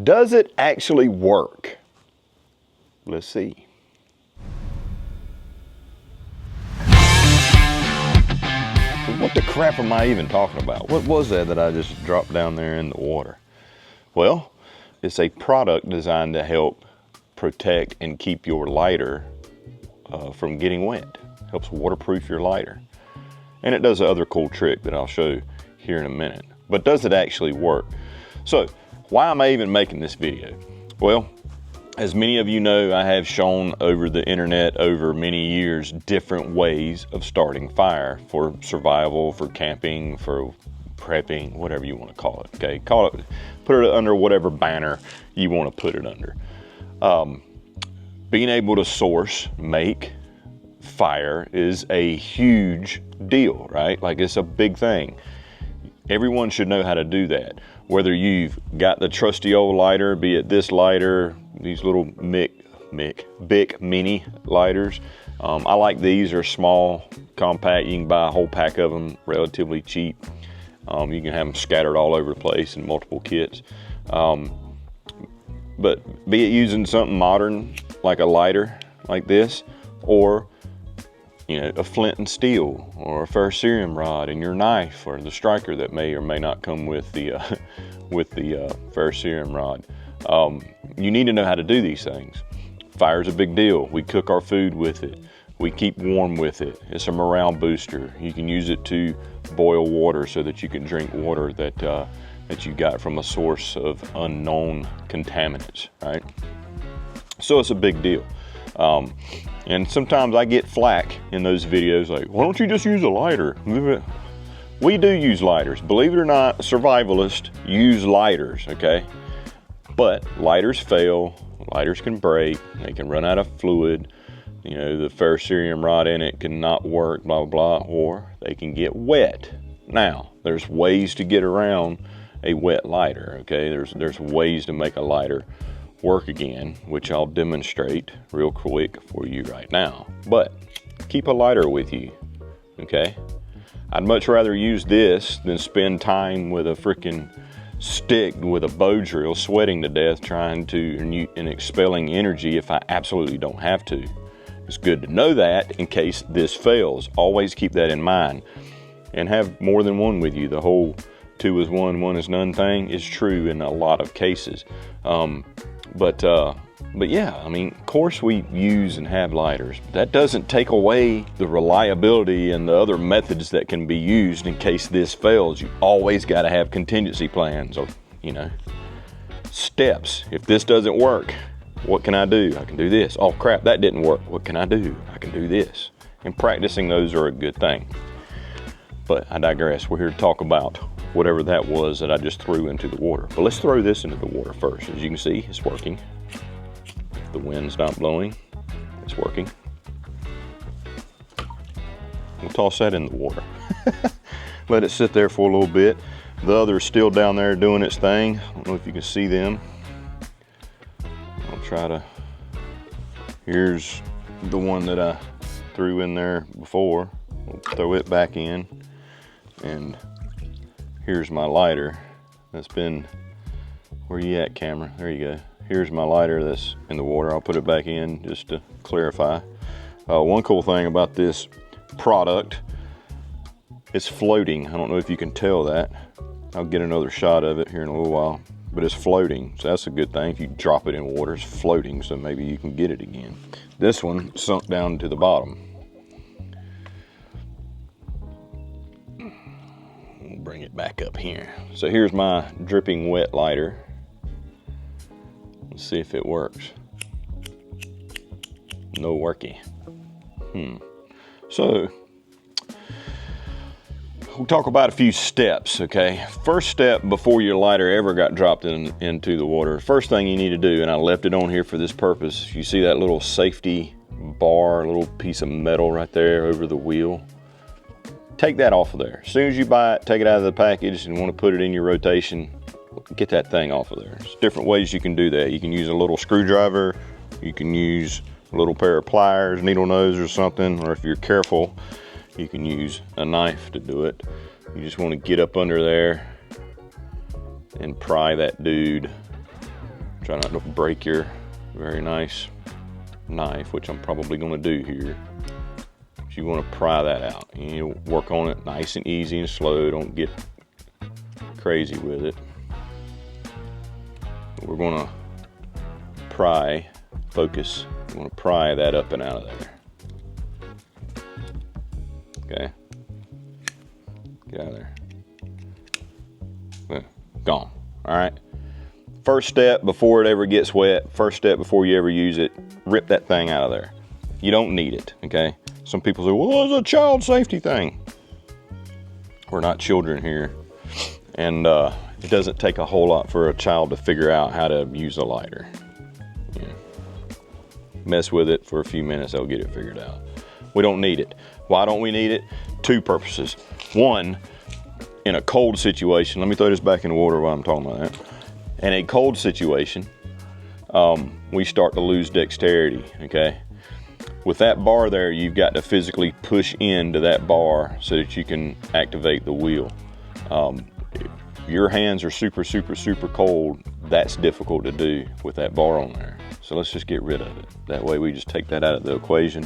Does it actually work? Let's see. What the crap am I even talking about? What was that I just dropped down there in the water? Well, it's a product designed to help protect and keep your lighter from getting wet. Helps waterproof your lighter. And it does the other cool trick that I'll show here in a minute. But does it actually work? So, why am I even making this video? Well, as many of you know, I have shown over the internet over many years different ways of starting fire for survival, for camping, for prepping, whatever you want to call it, okay? Put it under whatever banner you want to put it under. Being able to source, make fire is a huge deal, right? Like, it's a big thing. Everyone should know how to do that. Whether you've got the trusty old lighter, be it this lighter, these little BIC Mini lighters. I like these. They're small, compact. You can buy a whole pack of them relatively cheap. You can have them scattered all over the place in multiple kits. But be it using something modern like a lighter like this, or a flint and steel, or a ferrocerium rod in your knife, or the striker that may or may not come with the ferrocerium rod. You need to know how to do these things. Fire's a big deal. We cook our food with it. We keep warm with it. It's a morale booster. You can use it to boil water so that you can drink water that you got from a source of unknown contaminants, right? So it's a big deal. And sometimes I get flack in those videos like, why don't you just use a lighter? We do use lighters. Believe it or not, survivalists use lighters, okay? But lighters fail, lighters can break, they can run out of fluid, the ferrocerium rod in it can not work, blah, blah, blah, or they can get wet. Now, there's ways to get around a wet lighter, okay? There's ways to make a lighter work again, which I'll demonstrate real quick for you right now. But keep a lighter with you, okay? I'd much rather use this than spend time with a freaking stick with a bow drill, sweating to death, trying to and expelling energy if I absolutely don't have to. It's good to know that in case this fails. Always keep that in mind, and have more than one with you. The whole 2 is 1, 1 is none thing is true in a lot of cases. But yeah, I mean, of course we use and have lighters. That doesn't take away the reliability and the other methods that can be used in case this fails. You always got to have contingency plans, or, steps. If this doesn't work, what can I do? I can do this. Oh crap, that didn't work. What can I do? I can do this. And practicing those are a good thing. But I digress. We're here to talk about whatever that was that I just threw into the water. But let's throw this into the water first. As you can see, it's working. The wind's not blowing. It's working. We'll toss that in the water. Let it sit there for a little bit. The other's still down there doing its thing. I don't know if you can see them. I'll try to. Here's the one that I threw in there before. We'll throw it back in. And here's my lighter that's been, where you at, camera? There you go. Here's my lighter that's in the water. I'll put it back in just to clarify. One cool thing about this product, it's floating. I don't know if you can tell that. I'll get another shot of it here in a little while, but it's floating. So that's a good thing. If you drop it in water, it's floating, so maybe you can get it again. This one sunk down to the bottom. We'll bring it back up here. So here's my dripping wet lighter. Let's see if it works. No worky. So we'll talk about a few steps, okay? First step before your lighter ever got dropped into the water, first thing you need to do, and I left it on here for this purpose, you see that little safety bar, little piece of metal right there over the wheel? Take that off of there. As soon as you buy it, take it out of the package and want to put it in your rotation, get that thing off of there. There's different ways you can do that. You can use a little screwdriver, you can use a little pair of pliers, needle nose or something, or if you're careful, you can use a knife to do it. You just want to get up under there and pry that dude Try not to break your very nice knife, which I'm probably gonna do here. But you wanna pry that out. You work on it nice and easy and slow. Don't get crazy with it. We're gonna pry, focus. We're gonna pry that up and out of there. Okay. Get out of there. Gone. All right. First step before it ever gets wet, first step before you ever use it, rip that thing out of there. You don't need it, okay? Some people say, well, it's a child safety thing. We're not children here. And it doesn't take a whole lot for a child to figure out how to use a lighter. Yeah. Mess with it for a few minutes, they'll get it figured out. We don't need it. Why don't we need it? Two purposes. One, in a cold situation, let me throw this back in the water while I'm talking about that. In a cold situation, we start to lose dexterity, okay? With that bar there, you've got to physically push into that bar so that you can activate the wheel. If your hands are super, super, super cold, that's difficult to do with that bar on there. So let's just get rid of it. That way we just take that out of the equation.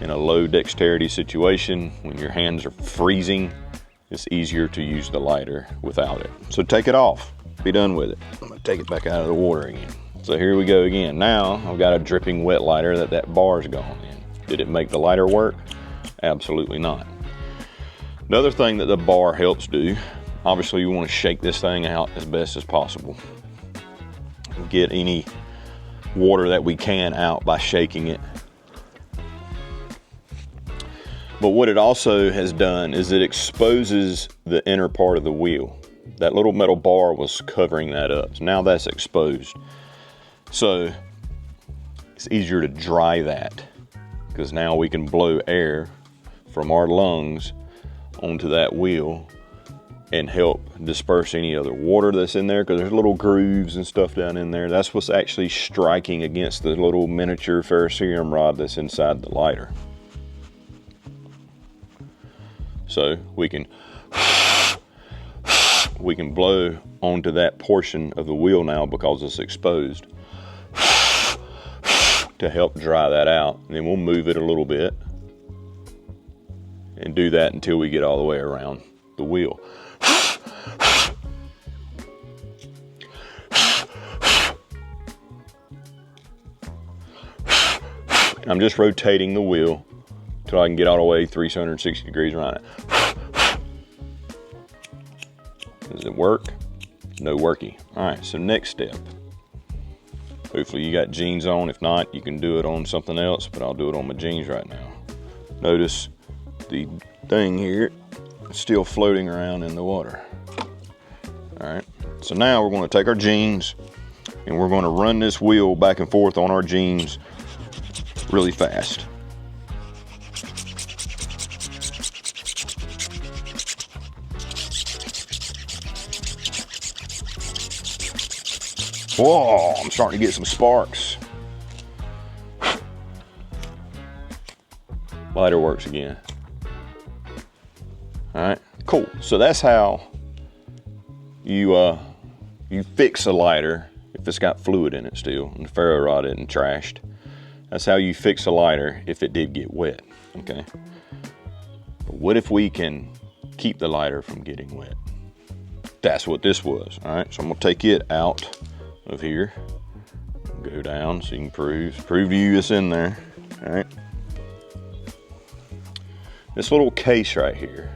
In a low dexterity situation, when your hands are freezing, it's easier to use the lighter without it. So take it off, be done with it. I'm gonna take it back out of the water again. So here we go again. Now I've got a dripping wet lighter that bar's gone in. Did it make the lighter work? Absolutely not. Another thing that the bar helps do, obviously you wanna shake this thing out as best as possible. Get any water that we can out by shaking it. But what it also has done is it exposes the inner part of the wheel. That little metal bar was covering that up. So now that's exposed. So it's easier to dry that because now we can blow air from our lungs onto that wheel and help disperse any other water that's in there, because there's little grooves and stuff down in there. That's what's actually striking against the little miniature ferrocerium rod that's inside the lighter. So we can blow onto that portion of the wheel now because it's exposed to help dry that out. And then we'll move it a little bit and do that until we get all the way around the wheel. I'm just rotating the wheel until I can get all the way 360 degrees around it. Does it work? No worky. All right, so next step. Hopefully you got jeans on. If not, you can do it on something else, but I'll do it on my jeans right now. Notice the thing here is still floating around in the water. All right, so now we're gonna take our jeans and we're gonna run this wheel back and forth on our jeans really fast. Whoa, I'm starting to get some sparks. Lighter works again. All right, cool. So that's how you fix a lighter if it's got fluid in it still and the ferro rod isn't trashed. That's how you fix a lighter if it did get wet, okay? But what if we can keep the lighter from getting wet? That's what this was, all right? So I'm gonna take it out of here, go down so you can prove to you it's in there, all right? This little case right here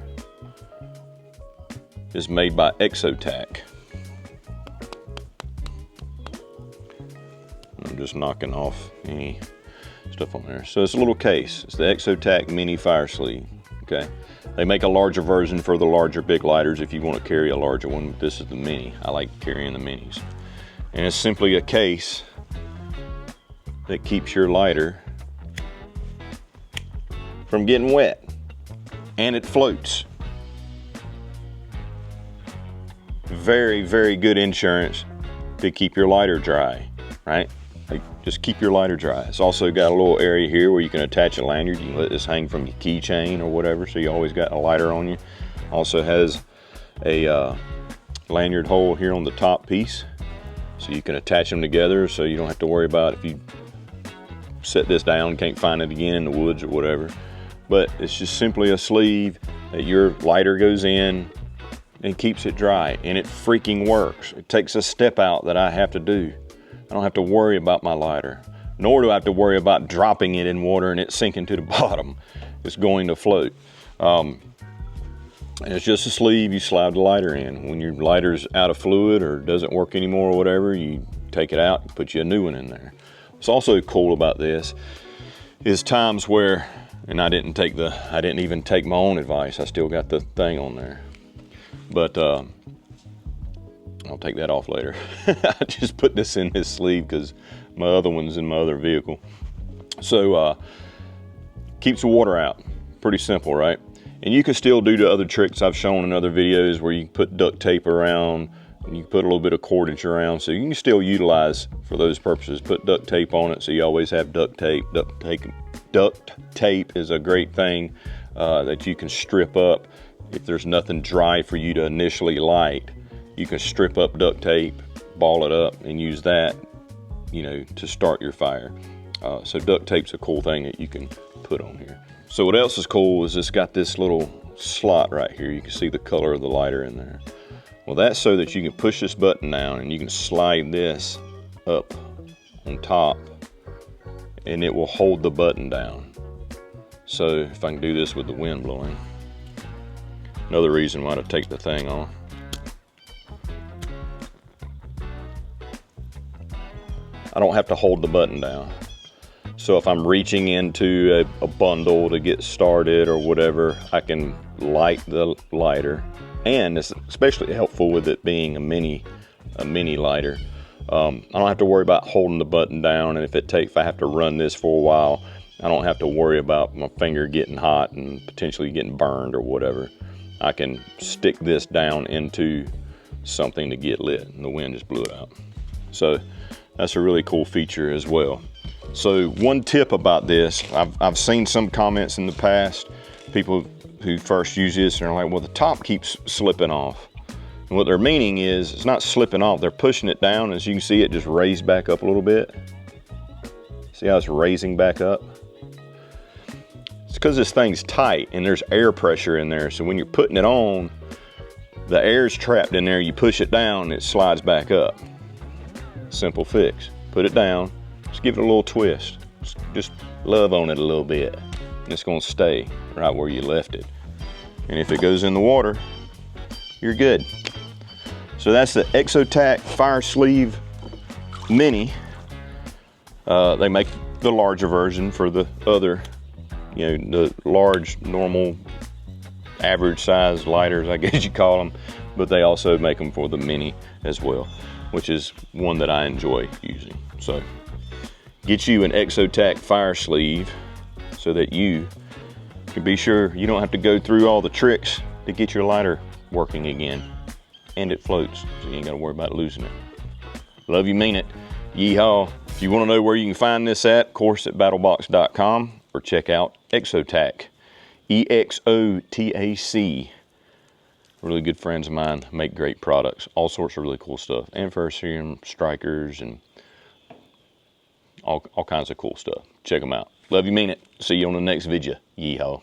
is made by Exotac. I'm just knocking off any stuff on there. So it's a little case. It's the Exotac Mini Fire Sleeve, okay? They make a larger version for the larger big lighters if you want to carry a larger one. This is the Mini. I like carrying the Minis. And it's simply a case that keeps your lighter from getting wet. And it floats. Very, very good insurance to keep your lighter dry, right? Like, just keep your lighter dry. It's also got a little area here where you can attach a lanyard. You can let this hang from your keychain or whatever, so you always got a lighter on you. Also has a lanyard hole here on the top piece. So you can attach them together so you don't have to worry about if you set this down, can't find it again in the woods or whatever. But it's just simply a sleeve that your lighter goes in and keeps it dry, and it freaking works. It takes a step out that I have to do. I don't have to worry about my lighter, nor do I have to worry about dropping it in water and it sinking to the bottom. It's going to float. And it's just a sleeve you slide the lighter in. When your lighter's out of fluid or doesn't work anymore or whatever, you take it out and put you a new one in there. What's also cool about this is times where, and I didn't even take my own advice. I still got the thing on there. But I'll take that off later. I just put this in this sleeve because my other one's in my other vehicle. So keeps the water out. Pretty simple, right? And you can still do the other tricks I've shown in other videos where you can put duct tape around, and you can put a little bit of cordage around, so you can still utilize for those purposes. Put duct tape on it so you always have duct tape. Duct tape is a great thing that you can strip up. If there's nothing dry for you to initially light, you can strip up duct tape, ball it up, and use that, you know, to start your fire. So duct tape's a cool thing that you can put on here. So what else is cool is it's got this little slot right here. You can see the color of the lighter in there. Well, that's so that you can push this button down and you can slide this up on top and it will hold the button down. So if I can do this with the wind blowing. Another reason why to take the thing off. I don't have to hold the button down. So if I'm reaching into a bundle to get started or whatever, I can light the lighter. And it's especially helpful with it being a mini lighter. I don't have to worry about holding the button down, and if I have to run this for a while, I don't have to worry about my finger getting hot and potentially getting burned or whatever. I can stick this down into something to get lit, and the wind just blew it out. So that's a really cool feature as well. So one tip about this, I've seen some comments in the past, people who first use this and are like, well, the top keeps slipping off. And what they're meaning is it's not slipping off, they're pushing it down. As you can see, it just raised back up a little bit. See how it's raising back up? It's because this thing's tight and there's air pressure in there. So when you're putting it on, the air's trapped in there, you push it down, it slides back up. Simple fix. Put it down, just give it a little twist. Just love on it a little bit. And it's gonna stay right where you left it. And if it goes in the water, you're good. So that's the Exotac Fire Sleeve Mini. They make the larger version for the other, you know, the large, normal, average size lighters, I guess you call them. But they also make them for the Mini as well, which is one that I enjoy using. So get you an Exotac Fire Sleeve so that you can be sure you don't have to go through all the tricks to get your lighter working again. And it floats, so you ain't gotta worry about losing it. Love you, mean it. Yeehaw. If you wanna know where you can find this at, of course, at BattlBox.com, or check out Exotac, EXOTAC. Really good friends of mine, make great products, all sorts of really cool stuff. Anniversary strikers and all kinds of cool stuff. Check them out. Love you, mean it. See you on the next video. Yeehaw.